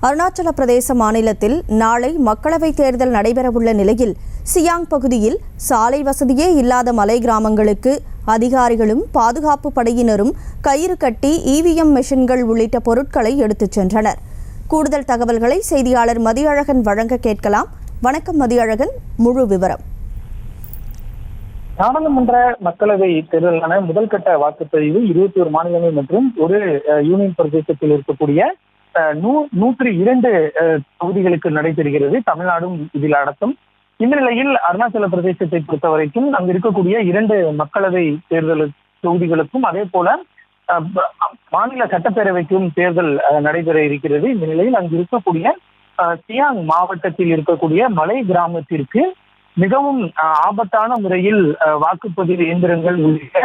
அருணாச்சல பிரதேச மாநிலத்தில் நாளை மக்களவைத் தேர்தல் நடைபெறவுள்ள நிலையில் சியாங் பகுதியில் சாலை வசதியே இல்லாத மலை கிராமங்களுக்கு அதிகாரிகளும் பாதுகாப்பு படையினரும் கயிறு கட்டி இவிஎம் மெஷின்கள் உள்ளிட்ட பொருட்களை எடுத்துச் சென்றனர். கூடுதல் தகவல்களை செய்தியாளர் மதியழகன் வழங்க கேட்கலாம். வணக்கம் மதியழகன், முழு விவரம். நாடாளுமன்ற மக்களவை தேர்தலான முதல் கட்ட வாக்குப்பதிவு 21 மாநிலங்கள் மற்றும் ஒரு யூனியன் பிரதேசத்தில் இருக்கக்கூடிய 102 தொகுதிகளுக்கு நடைபெறுகிறது. தமிழ்நாடும் இதில் அடக்கம். இந்த நிலையில் அருணாச்சல பிரதேசத்தை பொறுத்த வரைக்கும் அங்கு இருக்கக்கூடிய 2 மக்களவை தேர்தல் தொகுதிகளுக்கும் அதே போல மாநில சட்டப்பேரவைக்கும் தேர்தல் நடைபெற இருக்கிறது. இந்த நிலையில் அங்கு இருக்கக்கூடிய சியாங் மாவட்டத்தில் இருக்கக்கூடிய மலை கிராமத்திற்கு மிகவும் ஆபத்தான முறையில் வாக்குப்பதிவு இயந்திரங்கள் உள்ளிட்ட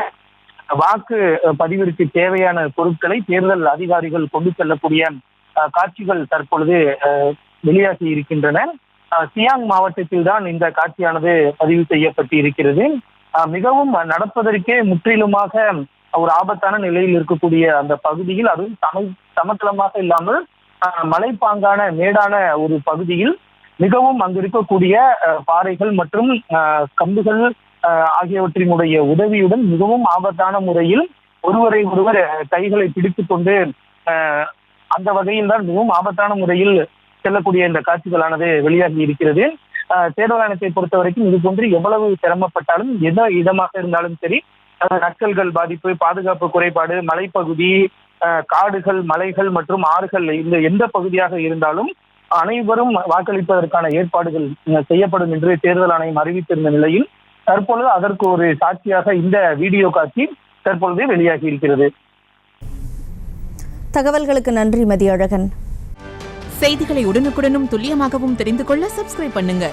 வாக்கு பதிவிற்கு தேவையான பொருட்களை தேர்தல் அதிகாரிகள் கொண்டு செல்லக்கூடிய காட்சிகள் தற்பொழுது வெளியாகி இருக்கின்றன. சியாங் மாவட்டத்தில் தான் இந்த காட்சியானது பதிவு செய்யப்பட்டு இருக்கிறது. மிகவும் நடப்பதற்கே முற்றிலுமாக ஒரு ஆபத்தான நிலையில் இருக்கக்கூடிய அந்த பகுதியில், அதுவும் சமதளமாக இல்லாமல் மலைப்பாங்கான மேடான ஒரு பகுதியில் மிகவும் அங்கு இருக்கக்கூடிய பாறைகள் மற்றும் கம்புகள் ஆகியவற்றினுடைய உதவியுடன் மிகவும் ஆபத்தான முறையில் ஒருவரை ஒருவர் கைகளை பிடித்துக் கொண்டு அந்த வகையில் தான் மிகவும் ஆபத்தான முறையில் செல்லக்கூடிய இந்த காட்சிகளானது வெளியாகி இருக்கிறது. தேர்தல் ஆணையத்தை பொறுத்த வரைக்கும் இது போன்று எவ்வளவு சிரமப்பட்டாலும் எந்த இடமாக இருந்தாலும் சரி, நக்சல்கள் பாதிப்பு, பாதுகாப்பு குறைபாடு, மலைப்பகுதி, காடுகள், மலைகள் மற்றும் ஆறுகள், இந்த எந்த பகுதியாக இருந்தாலும் அனைவரும் வாக்களிப்பதற்கான ஏற்பாடுகள் செய்யப்படும் என்று தேர்தல் ஆணையம் அறிவித்திருந்த நிலையில் தற்பொழுது அதற்கு ஒரு சாட்சியாக இந்த வீடியோ காட்சி தற்பொழுது வெளியாகி இருக்கிறது. தகவல்களுக்கு நன்றி மதியழகன். செய்திகளை உடனுக்குடனும் துல்லியமாகவும் தெரிந்து கொள்ள சப்ஸ்கிரைப் பண்ணுங்க.